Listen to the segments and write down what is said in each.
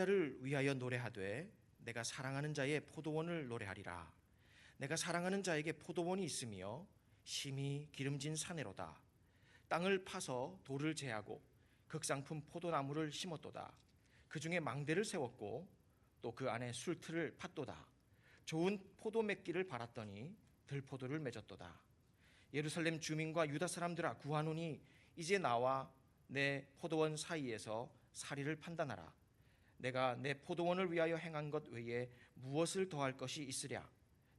자를 위하여 노래하되 내가 사랑하는 자의 포도원을 노래하리라. 내가 사랑하는 자에게 포도원이 있으며 심히 기름진 사내로다. 땅을 파서 돌을 제하고 극상품 포도나무를 심었도다. 그 중에 망대를 세웠고 또 그 안에 술틀을 팠도다. 좋은 포도 맺기를 바랐더니 들포도를 맺었도다. 예루살렘 주민과 유다 사람들아, 구하노니 이제 나와 내 포도원 사이에서 사리를 판단하라. 내가 내 포도원을 위하여 행한 것 외에 무엇을 더할 것이 있으랴.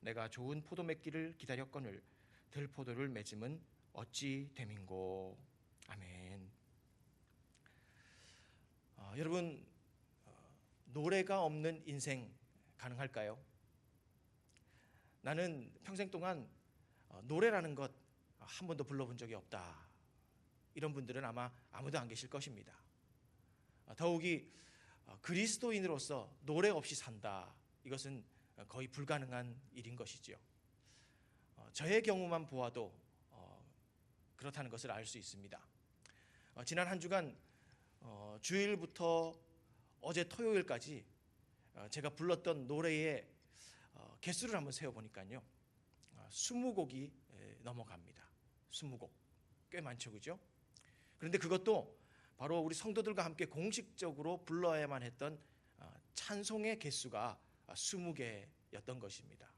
내가 좋은 포도 맺기를 기다렸거늘 들포도를 맺음은 어찌 됨인고. 아멘. 여러분, 노래가 없는 인생 가능할까요? 나는 평생 동안 노래라는 것 한 번도 불러본 적이 없다. 이런 분들은 아마 아무도 안 계실 것입니다. 더욱이 그리스도인으로서 노래 없이 산다. 이것은 거의 불가능한 일인 것이지요. 저의 경우만 보아도 그렇다는 것을 알 수 있습니다. 지난 한 주간 주일부터 어제 토요일까지 제가 불렀던 노래의 개수를 한번 세어보니까요, 20곡이 넘어갑니다. 20곡, 꽤 많죠, 그죠? 그런데 그것도 바로 우리 성도들과 함께 공식적으로 불러야만 했던 찬송의 개수가 20개였던 것입니다.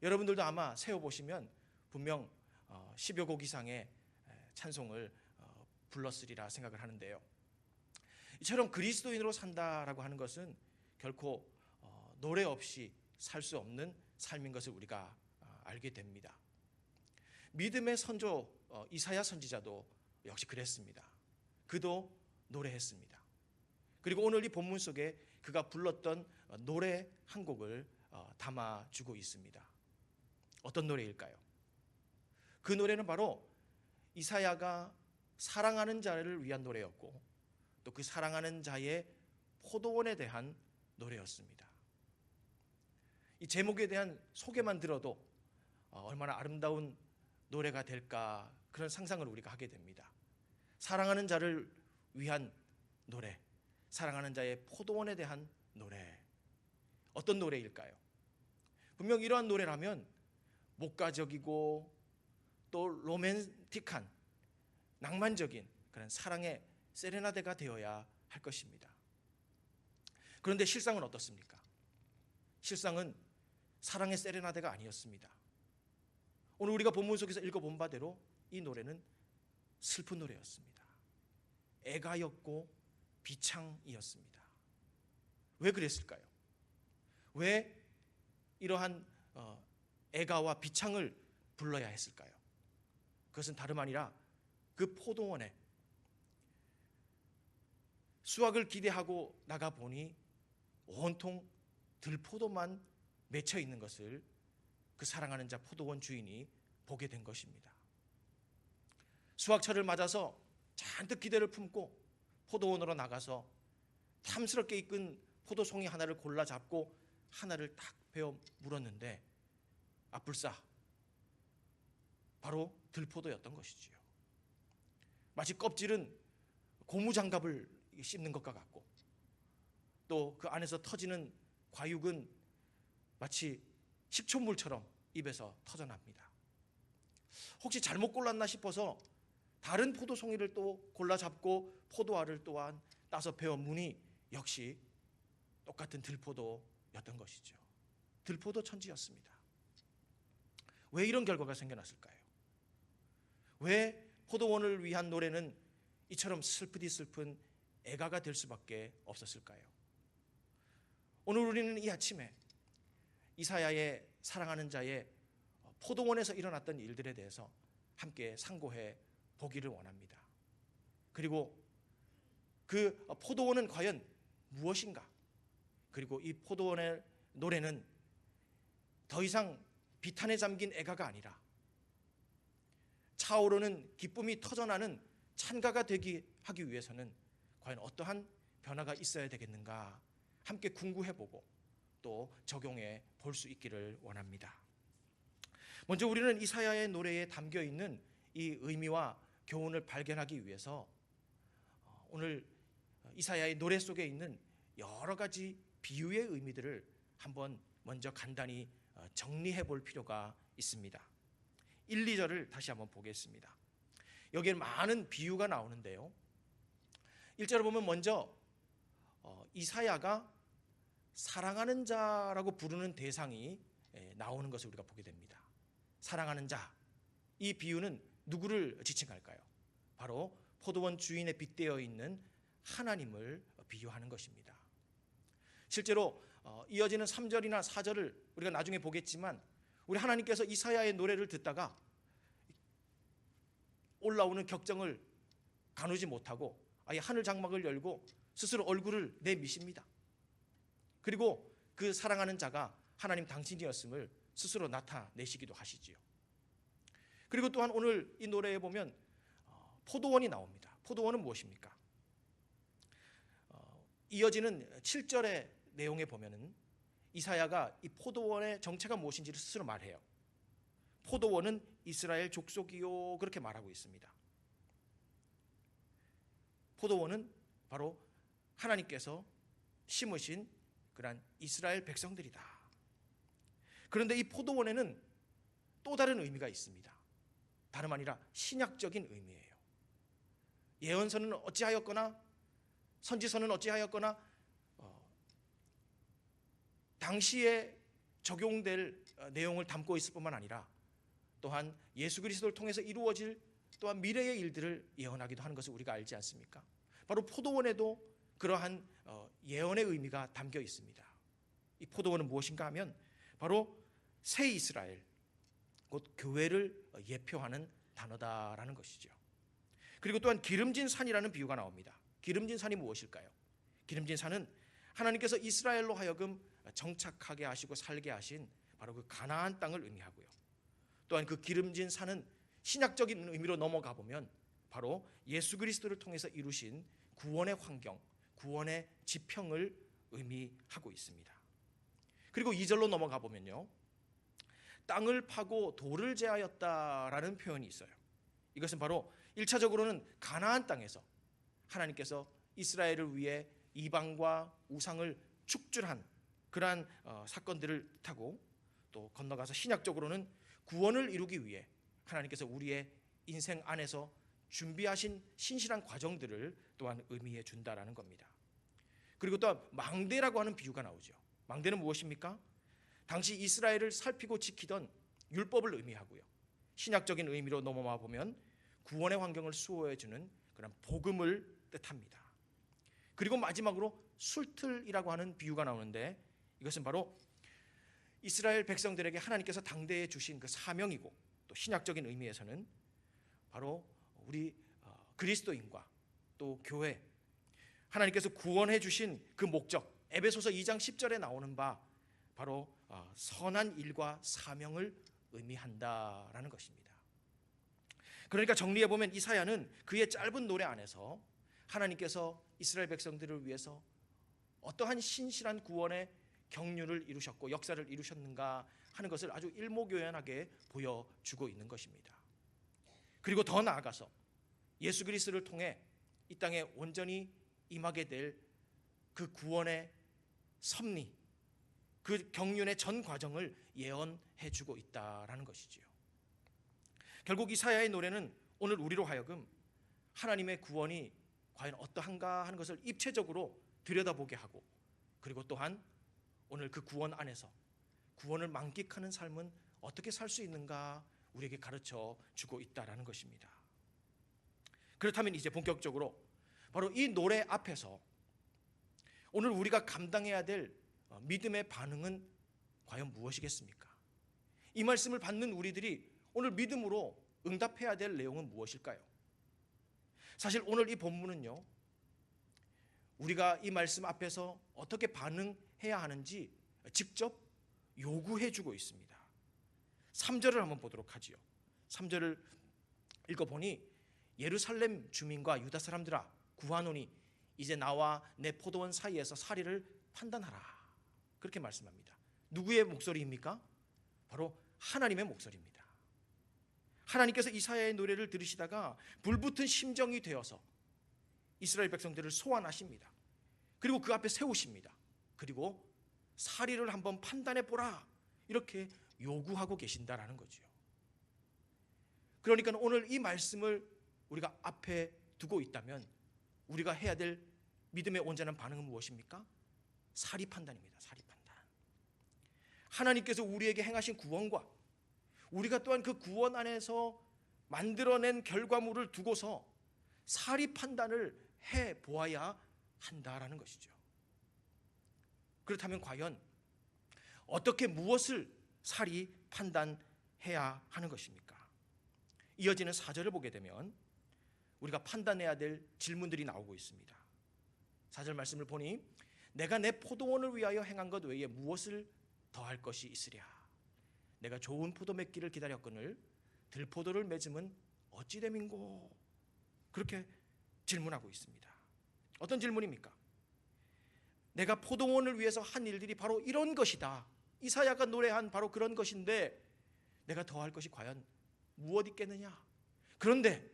여러분들도 아마 세어보시면 분명 10여 곡 이상의 찬송을 불렀으리라 생각을 하는데요. 이처럼 그리스도인으로 산다라고 하는 것은 결코 노래 없이 살 수 없는 삶인 것을 우리가 알게 됩니다. 믿음의 선조 이사야 선지자도 역시 그랬습니다. 그도 노래했습니다. 그리고 오늘 이 본문 속에 그가 불렀던 노래 한 곡을 담아주고 있습니다. 어떤 노래일까요? 그 노래는 바로 이사야가 사랑하는 자를 위한 노래였고 또 그 사랑하는 자의 포도원에 대한 노래였습니다. 이 제목에 대한 소개만 들어도 얼마나 아름다운 노래가 될까, 그런 상상을 우리가 하게 됩니다. 사랑하는 자를 위한 노래, 사랑하는 자의 포도원에 대한 노래. 어떤 노래일까요? 분명 이러한 노래라면 목가적이고 또 로맨틱한 낭만적인 그런 사랑의 세레나데가 되어야 할 것입니다. 그런데 실상은 어떻습니까? 실상은 사랑의 세레나데가 아니었습니다. 오늘 우리가 본문 속에서 읽어본 바대로 이 노래는 슬픈 노래였습니다. 애가였고 비창이었습니다. 왜 그랬을까요? 왜 이러한 애가와 비창을 불러야 했을까요? 그것은 다름 아니라 그 포도원에 수확을 기대하고 나가보니 온통 들포도만 맺혀 있는 것을 그 사랑하는 자 포도원 주인이 보게 된 것입니다. 수확철을 맞아서 잔뜩 기대를 품고 포도원으로 나가서 탐스럽게 이끈 포도송이 하나를 골라 잡고 하나를 딱 베어 물었는데 아뿔싸, 바로 들포도였던 것이지요. 마치 껍질은 고무장갑을 씹는 것과 같고 또 그 안에서 터지는 과육은 마치 식초물처럼 입에서 터져납니다. 혹시 잘못 골랐나 싶어서 다른 포도송이를 또 골라 잡고 포도알을 또한 따서 베어 무니 역시 똑같은 들포도였던 것이죠. 들포도 천지였습니다. 왜 이런 결과가 생겨났을까요? 왜 포도원을 위한 노래는 이처럼 슬프디 슬픈 애가가 될 수밖에 없었을까요? 오늘 우리는 이 아침에 이사야의 사랑하는 자의 포도원에서 일어났던 일들에 대해서 함께 상고해 보기를 원합니다. 그리고 그 포도원은 과연 무엇인가? 그리고 이 포도원의 노래는 더 이상 비탄에 잠긴 애가가 아니라 차오르는 기쁨이 터져나는 찬가가 되기 하기 위해서는 과연 어떠한 변화가 있어야 되겠는가? 함께 궁구해보고 또 적용해 볼 수 있기를 원합니다. 먼저 우리는 이사야의 노래에 담겨있는 이 의미와 교훈을 발견하기 위해서 오늘 이사야의 노래 속에 있는 여러 가지 비유의 의미들을 한번 먼저 간단히 정리해 볼 필요가 있습니다. 1, 2절을 다시 한번 보겠습니다. 여기에 많은 비유가 나오는데요. 1절을 보면 먼저 이사야가 사랑하는 자라고 부르는 대상이 나오는 것을 우리가 보게 됩니다. 사랑하는 자, 이 비유는 누구를 지칭할까요? 바로 포도원 주인에 빗대어 있는 하나님을 비유하는 것입니다. 실제로 이어지는 3절이나 4절을 우리가 나중에 보겠지만 우리 하나님께서 이사야의 노래를 듣다가 올라오는 격정을 가누지 못하고 아예 하늘 장막을 열고 스스로 얼굴을 내미십니다. 그리고 그 사랑하는 자가 하나님 당신이었음을 스스로 나타내시기도 하시지요. 그리고 또한 오늘 이 노래에 보면 포도원이 나옵니다. 포도원은 무엇입니까? 이어지는 7절의 내용에 보면은 이사야가 이 포도원의 정체가 무엇인지를 스스로 말해요. 포도원은 이스라엘 족속이요, 그렇게 말하고 있습니다. 포도원은 바로 하나님께서 심으신 그러한 이스라엘 백성들이다. 그런데 이 포도원에는 또 다른 의미가 있습니다. 다름 아니라 신약적인 의미예요. 예언서는 어찌하였거나 선지서는 어찌하였거나 당시에 적용될 내용을 담고 있을 뿐만 아니라 또한 예수 그리스도를 통해서 이루어질 또한 미래의 일들을 예언하기도 하는 것을 우리가 알지 않습니까? 바로 포도원에도 그러한 예언의 의미가 담겨 있습니다. 이 포도원은 무엇인가 하면 바로 새 이스라엘, 곧 교회를 예표하는 단어다라는 것이죠. 그리고 또한 기름진 산이라는 비유가 나옵니다. 기름진 산이 무엇일까요? 기름진 산은 하나님께서 이스라엘로 하여금 정착하게 하시고 살게 하신 바로 그 가나안 땅을 의미하고요. 또한 그 기름진 산은 신약적인 의미로 넘어가 보면 바로 예수 그리스도를 통해서 이루신 구원의 환경, 구원의 지평을 의미하고 있습니다. 그리고 2절로 넘어가 보면요, 땅을 파고 돌을 제하였다라는 표현이 있어요. 이것은 바로 1차적으로는 가나안 땅에서 하나님께서 이스라엘을 위해 이방과 우상을 축출한 그러한 사건들을 뜻하고, 또 건너가서 신약적으로는 구원을 이루기 위해 하나님께서 우리의 인생 안에서 준비하신 신실한 과정들을 또한 의미해 준다라는 겁니다. 그리고 또 망대라고 하는 비유가 나오죠. 망대는 무엇입니까? 당시 이스라엘을 살피고 지키던 율법을 의미하고요. 신약적인 의미로 넘어와 보면 구원의 환경을 수호해 주는 그런 복음을 뜻합니다. 그리고 마지막으로 술틀이라고 하는 비유가 나오는데, 이것은 바로 이스라엘 백성들에게 하나님께서 당대해 주신 그 사명이고, 또 신약적인 의미에서는 바로 우리 그리스도인과 또 교회, 하나님께서 구원해 주신 그 목적, 에베소서 2장 10절에 나오는 바 바로 선한 일과 사명을 의미한다라는 것입니다. 그러니까 정리해 보면 이사야는 그의 짧은 노래 안에서 하나님께서 이스라엘 백성들을 위해서 어떠한 신실한 구원의 경륜을 이루셨고 역사를 이루셨는가 하는 것을 아주 일목요연하게 보여주고 있는 것입니다. 그리고 더 나아가서 예수 그리스도를 통해 이 땅에 온전히 임하게 될 그 구원의 섭리, 그 경륜의 전 과정을 예언해 주고 있다라는 것이지요. 결국 이사야의 노래는 오늘 우리로 하여금 하나님의 구원이 과연 어떠한가 하는 것을 입체적으로 들여다보게 하고, 그리고 또한 오늘 그 구원 안에서 구원을 만끽하는 삶은 어떻게 살 수 있는가 우리에게 가르쳐 주고 있다라는 것입니다. 그렇다면 이제 본격적으로 바로 이 노래 앞에서 오늘 우리가 감당해야 될 믿음의 반응은 과연 무엇이겠습니까? 이 말씀을 받는 우리들이 오늘 믿음으로 응답해야 될 내용은 무엇일까요? 사실 오늘 이 본문은요, 우리가 이 말씀 앞에서 어떻게 반응해야 하는지 직접 요구해 주고 있습니다. 3절을 한번 보도록 하지요. 3절을 읽어보니 예루살렘 주민과 유다 사람들아 구하노니 이제 나와 내 포도원 사이에서 사리를 판단하라, 그렇게 말씀합니다. 누구의 목소리입니까? 바로 하나님의 목소리입니다. 하나님께서 이사야의 노래를 들으시다가 불붙은 심정이 되어서 이스라엘 백성들을 소환하십니다. 그리고 그 앞에 세우십니다. 그리고 사리를 한번 판단해 보라, 이렇게 요구하고 계신다라는 거죠. 그러니까 오늘 이 말씀을 우리가 앞에 두고 있다면 우리가 해야 될 믿음의 온전한 반응은 무엇입니까? 사리 판단입니다. 사리 판단. 하나님께서 우리에게 행하신 구원과 우리가 또한 그 구원 안에서 만들어낸 결과물을 두고서 사리 판단을 해 보아야 한다라는 것이죠. 그렇다면 과연 어떻게 무엇을 사리 판단해야 하는 것입니까? 이어지는 4절을 보게 되면 우리가 판단해야 될 질문들이 나오고 있습니다. 4절 말씀을 보니 내가 내 포도원을 위하여 행한 것 외에 무엇을 더할 것이 있으랴. 내가 좋은 포도 맺기를 기다렸거늘 들포도를 맺음은 어찌 됨인고. 그렇게 질문하고 있습니다. 어떤 질문입니까? 내가 포도원을 위해서 한 일들이 바로 이런 것이다. 이사야가 노래한 바로 그런 것인데 내가 더할 것이 과연 무엇 있겠느냐? 그런데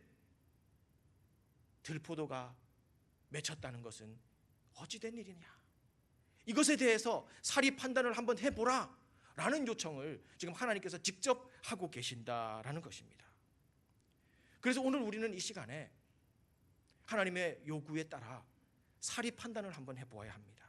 들포도가 맺혔다는 것은 어찌 된 일이냐? 이것에 대해서 사리 판단을 한번 해보라 라는 요청을 지금 하나님께서 직접 하고 계신다라는 것입니다. 그래서 오늘 우리는 이 시간에 하나님의 요구에 따라 사리 판단을 한번 해보아야 합니다.